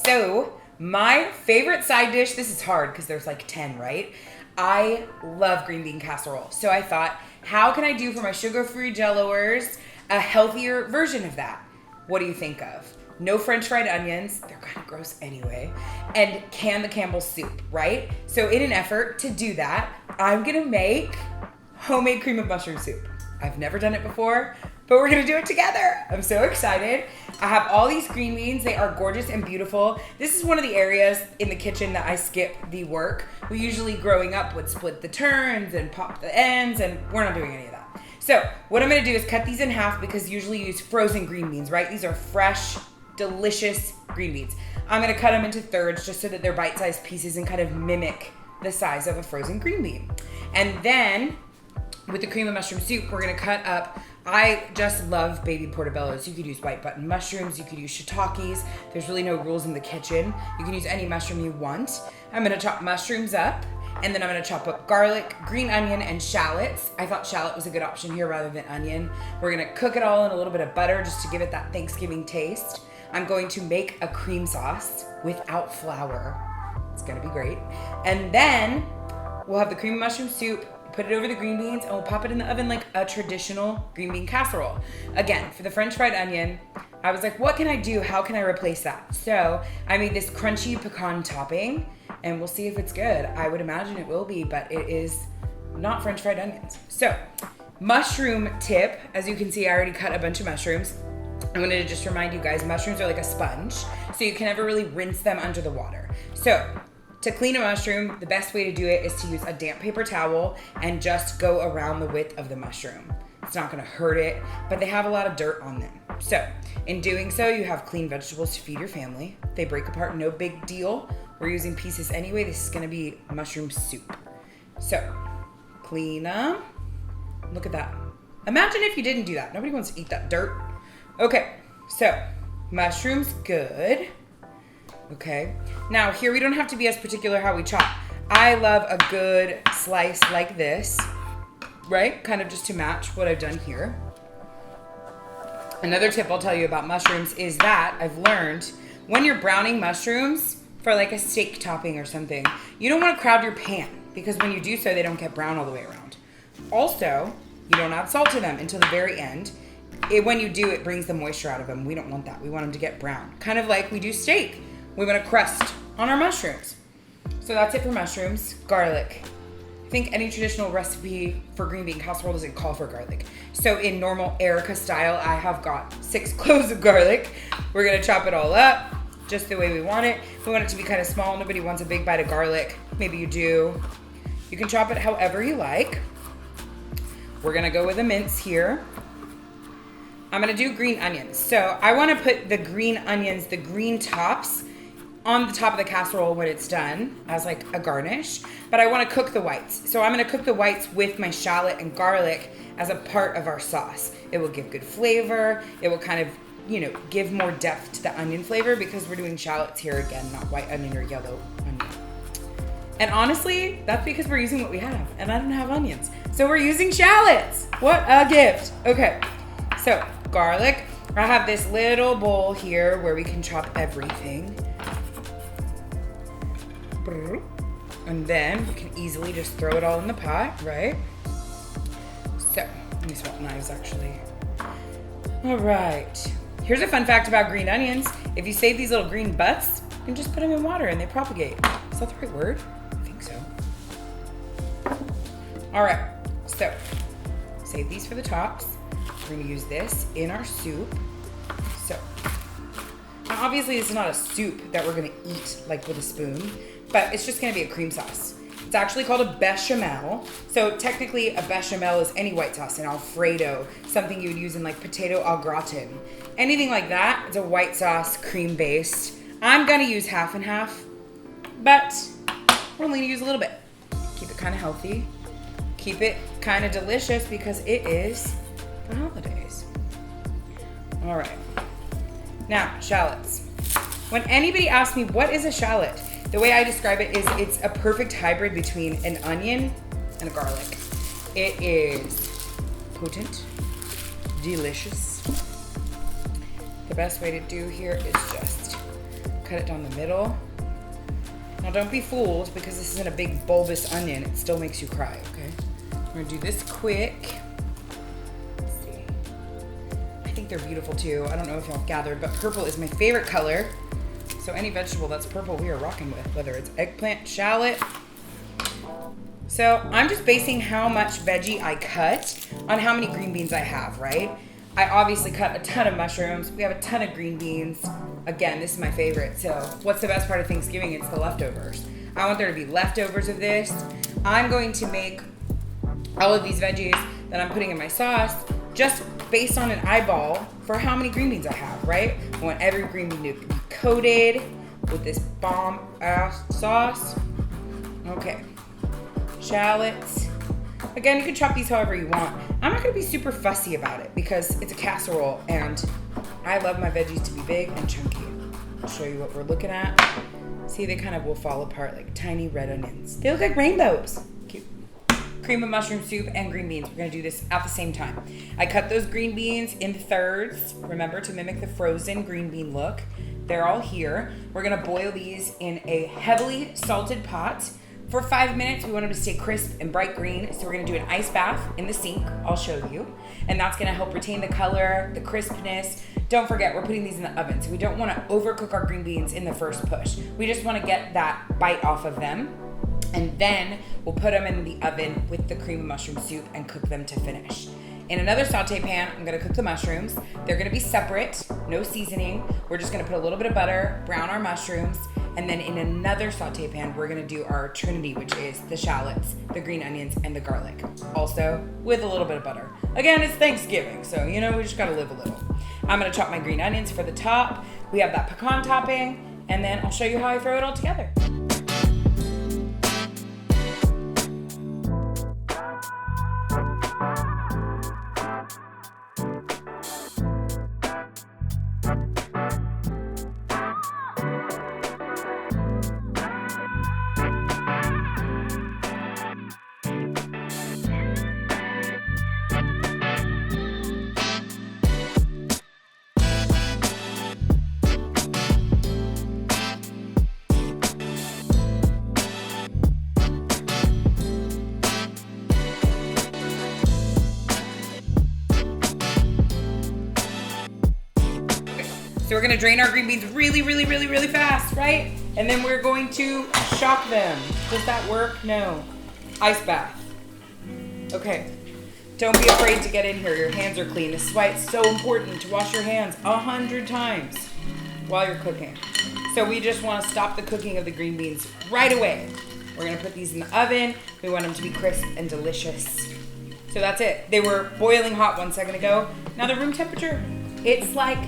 So my favorite side dish, this is hard because there's like 10, right? I love green bean casserole. So I thought, how can I do for my sugar-free Jelloers a healthier version of that? What do you think of? No French fried onions, they're kind of gross anyway, and can the Campbell's soup, right? So in an effort to do that, I'm gonna make homemade cream of mushroom soup. I've never done it before, but we're gonna do it together. I'm so excited. I have all these green beans. They are gorgeous and beautiful. This is one of the areas in the kitchen that I skip the work. We usually, growing up, would split the turns and pop the ends, and we're not doing any of that. So what I'm gonna do is cut these in half because usually you use frozen green beans, right? These are fresh, delicious green beans. I'm gonna cut them into thirds just so that they're bite-sized pieces and kind of mimic the size of a frozen green bean. And then with the cream of mushroom soup, we're gonna cut up, I just love baby portobellos. You could use white button mushrooms, you could use shiitakes. There's really no rules in the kitchen. You can use any mushroom you want. I'm gonna chop mushrooms up, and then I'm gonna chop up garlic, green onion, and shallots. I thought shallot was a good option here rather than onion. We're gonna cook it all in a little bit of butter just to give it that Thanksgiving taste. I'm going to make a cream sauce without flour. It's gonna be great. And then we'll have the cream of mushroom soup, put it over the green beans, and we'll pop it in the oven like a traditional green bean casserole. Again, for the French fried onion, I was like, what can I do? How can I replace that? So I made this crunchy pecan topping, and we'll see if it's good. I would imagine it will be, but it is not French fried onions. So mushroom tip, as you can see, I already cut a bunch of mushrooms. I'm gonna just remind you guys, mushrooms are like a sponge, so you can never really rinse them under the water. So to clean a mushroom, the best way to do it is to use a damp paper towel and just go around the width of the mushroom. It's not gonna hurt it, but they have a lot of dirt on them. So in doing so, you have clean vegetables to feed your family. They break apart, no big deal. We're using pieces anyway. This is gonna be mushroom soup. So clean them. Look at that. Imagine if you didn't do that. Nobody wants to eat that dirt. Okay, so mushrooms, good. Okay, now here we don't have to be as particular how we chop. I love a good slice like this, right? Kind of just to match what I've done here. Another tip I'll tell you about mushrooms is that I've learned when you're browning mushrooms for like a steak topping or something, you don't want to crowd your pan because when you do so, they don't get brown all the way around. Also, you don't add salt to them until the very end. When you do, it brings the moisture out of them. We don't want that. We want them to get brown. Kind of like we do steak. We want a crust on our mushrooms. So that's it for mushrooms. Garlic. I think any traditional recipe for green bean casserole doesn't call for garlic. So in normal Erica style, I have got 6 cloves of garlic. We're gonna chop it all up just the way we want it. We want it to be kind of small. Nobody wants a big bite of garlic. Maybe you do. You can chop it however you like. We're gonna go with a mince here. I'm gonna do green onions. So I wanna put the green onions, the green tops, on the top of the casserole when it's done as like a garnish, but I wanna cook the whites. So I'm gonna cook the whites with my shallot and garlic as a part of our sauce. It will give good flavor. It will kind of, you know, give more depth to the onion flavor because we're doing shallots here again, not white onion or yellow onion. And honestly, that's because we're using what we have, and I don't have onions. So we're using shallots. What a gift. Okay, so garlic. I have this little bowl here where we can chop everything. And then we can easily just throw it all in the pot, right? So, let me swap knives actually. All right. Here's a fun fact about green onions. If you save these little green butts, you can just put them in water and they propagate. Is that the right word? I think so. All right, so save these for the tops. We're gonna use this in our soup. So, now obviously it's not a soup that we're gonna eat like with a spoon, but it's just gonna be a cream sauce. It's actually called a bechamel. So technically a bechamel is any white sauce, an Alfredo, something you would use in like potato au gratin. Anything like that, it's a white sauce, cream based. I'm gonna use half and half, but we're only gonna use a little bit. Keep it kind of healthy. Keep it kind of delicious because it is the holidays. All right, now shallots. When anybody asks me what is a shallot, the way I describe it is it's a perfect hybrid between an onion and a garlic. It is potent, delicious. The best way to do here is just cut it down the middle. Now don't be fooled, because this isn't a big bulbous onion, it still makes you cry, okay? We're gonna do this quick. Let's see. I think they're beautiful too. I don't know if y'all gathered, but purple is my favorite color. So any vegetable that's purple we are rocking with, whether it's eggplant, shallot. So I'm just basing how much veggie I cut on how many green beans I have, right? I obviously cut a ton of mushrooms. We have a ton of green beans. Again, this is my favorite. So what's the best part of Thanksgiving? It's the leftovers. I want there to be leftovers of this. I'm going to make all of these veggies that I'm putting in my sauce just based on an eyeball for how many green beans I have, right? I want every green bean to be coated with this bomb ass sauce. Okay. Shallots. Again, you can chop these however you want. I'm not gonna be super fussy about it because it's a casserole and I love my veggies to be big and chunky. I'll show you what we're looking at. See, they kind of will fall apart like tiny red onions. They look like rainbows. Cute. Cream of mushroom soup and green beans. We're gonna do this at the same time. I cut those green beans in thirds, remember, to mimic the frozen green bean look. They're all here. We're gonna boil these in a heavily salted pot for 5 minutes. We want them to stay crisp and bright green, so we're gonna do an ice bath in the sink. I'll show you. And that's gonna help retain the color, the crispness. Don't forget, we're putting these in the oven, so we don't wanna overcook our green beans in the first push. We just wanna get that bite off of them. And then we'll put them in the oven with the cream of mushroom soup and cook them to finish. In another saute pan, I'm gonna cook the mushrooms. They're gonna be separate, no seasoning. We're just gonna put a little bit of butter, brown our mushrooms, and then in another saute pan, we're gonna do our trinity, which is the shallots, the green onions, and the garlic. Also, with a little bit of butter. Again, it's Thanksgiving, so you know, we just gotta live a little. I'm gonna chop my green onions for the top. We have that pecan topping, and then I'll show you how I throw it all together. So we're gonna drain our green beans really, really, really, really fast, right? And then we're going to shock them. Does that work? No. Ice bath. Okay. Don't be afraid to get in here. Your hands are clean. This is why it's so important to wash your hands 100 times while you're cooking. So we just wanna stop the cooking of the green beans right away. We're gonna put these in the oven. We want them to be crisp and delicious. So that's it. They were boiling hot 1 second ago. Now the room temperature, it's like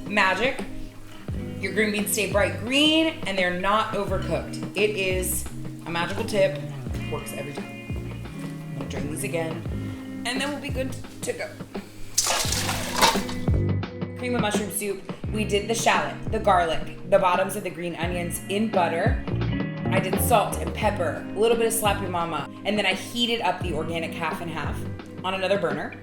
magic. Your green beans stay bright green and they're not overcooked. It is a magical tip. Works every time. I'm gonna drain these again and then we'll be good to go. Cream of mushroom soup. We did the shallot, the garlic, the bottoms of the green onions in butter. I did salt and pepper, a little bit of slappy mama, and then I heated up the organic half and half on another burner.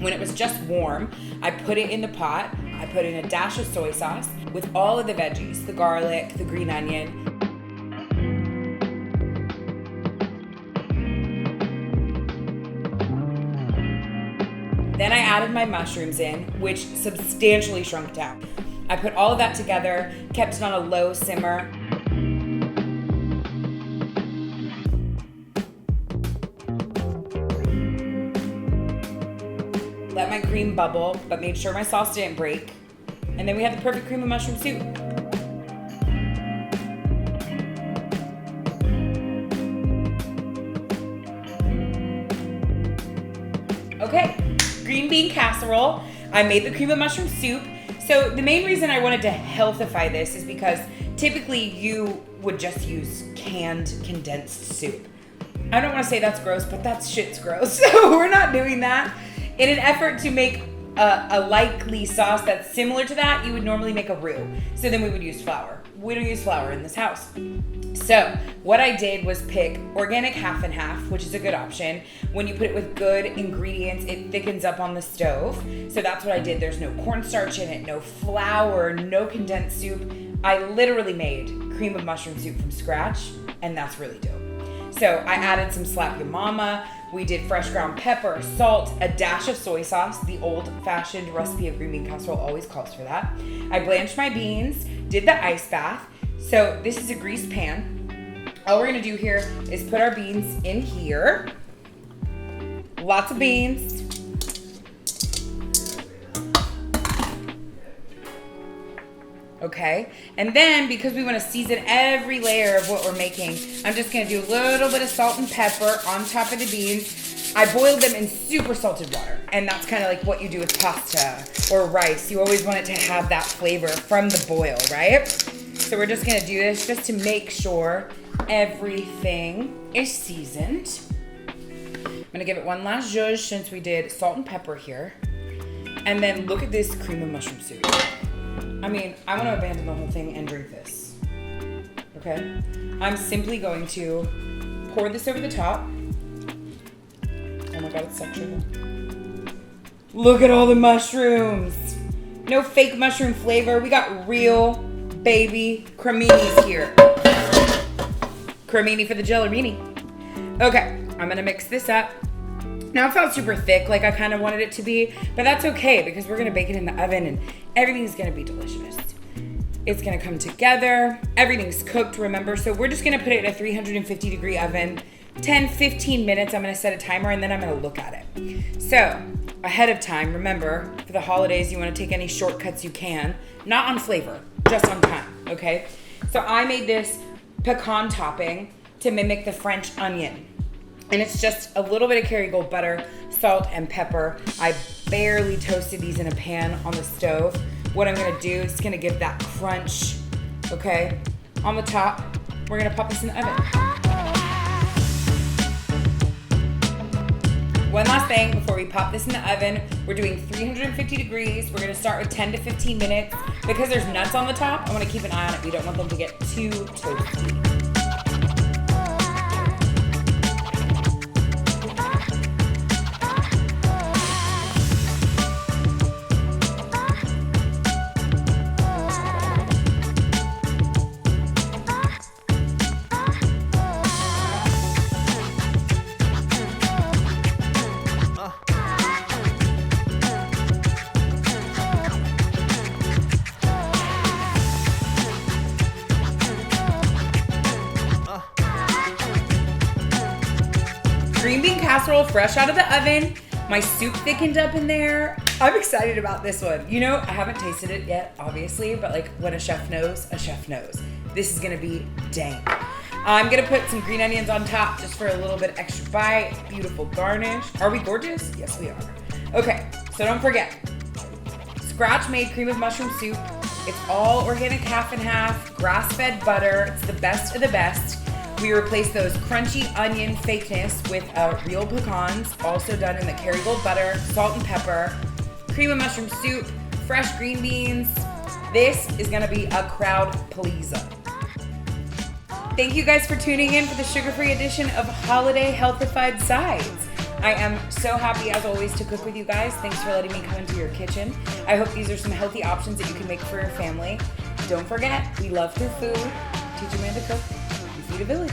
When it was just warm, I put it in the pot. I put in a dash of soy sauce with all of the veggies, the garlic, the green onion. Then I added my mushrooms in, which substantially shrunk down. I put all of that together, kept it on a low simmer. Let my cream bubble, but made sure my sauce didn't break. And then we had the perfect cream of mushroom soup. Okay, green bean casserole. I made the cream of mushroom soup. So the main reason I wanted to healthify this is because typically you would just use canned condensed soup. I don't want to say that's gross, but that's shit's gross. So we're not doing that. In an effort to make a likely sauce that's similar to that, you would normally make a roux. So then we would use flour. We don't use flour in this house. So what I did was pick organic half and half, which is a good option. When you put it with good ingredients, it thickens up on the stove. So that's what I did. There's no cornstarch in it, no flour, no condensed soup. I literally made cream of mushroom soup from scratch, and that's really dope. So I added some slap your mama. We did fresh ground pepper, salt, a dash of soy sauce. The old-fashioned recipe of green bean casserole always calls for that. I blanched my beans, did the ice bath. So this is a greased pan. All we're gonna do here is put our beans in here. Lots of beans. Okay, and then because we want to season every layer of what we're making, I'm just gonna do a little bit of salt and pepper on top of the beans. I boiled them in super salted water, and that's kind of like what you do with pasta or rice. You always want it to have that flavor from the boil, right? So we're just gonna do this just to make sure everything is seasoned. I'm gonna give it one last zhuzh since we did salt and pepper here. And then look at this cream of mushroom soup. I mean, I want to abandon the whole thing and drink this. Okay? I'm simply going to pour this over the top. Oh my god, it's sexual. Look at all the mushrooms. No fake mushroom flavor. We got real baby creminis here. Cremini for the Jellerini. Okay, I'm gonna mix this up. Now it felt super thick like I kind of wanted it to be, but that's okay because we're gonna bake it in the oven and everything's gonna be delicious. It's gonna come together, everything's cooked, remember? So we're just gonna put it in a 350 degree oven, 10-15 minutes. I'm gonna set a timer and then I'm gonna look at it. So ahead of time, remember, for the holidays, you wanna take any shortcuts you can, not on flavor, just on time, okay? So I made this pecan topping to mimic the French onion. And it's just a little bit of Kerrygold butter, salt, and pepper. I barely toasted these in a pan on the stove. What I'm gonna do is gonna give that crunch, okay? On the top, we're gonna pop this in the oven. One last thing before we pop this in the oven, we're doing 350 degrees. We're gonna start with 10 to 15 minutes. Because there's nuts on the top, I wanna keep an eye on it. We don't want them to get too toasty. Green bean casserole fresh out of the oven. My soup thickened up in there. I'm excited about this one. You know, I haven't tasted it yet, obviously, but like when a chef knows, a chef knows. This is gonna be dang. I'm gonna put some green onions on top just for a little bit extra bite. Beautiful garnish. Are we gorgeous? Yes, we are. Okay, so don't forget, scratch made cream of mushroom soup. It's all organic half and half, grass-fed butter. It's the best of the best. We replace those crunchy onion fakeness with real pecans, also done in the Kerrygold butter, salt and pepper, cream of mushroom soup, fresh green beans. This is gonna be a crowd pleaser. Thank you guys for tuning in for the sugar-free edition of Holiday Healthified Sides. I am so happy, as always, to cook with you guys. Thanks for letting me come into your kitchen. I hope these are some healthy options that you can make for your family. Don't forget, we love through food. Teach a man to cook. Feed a village.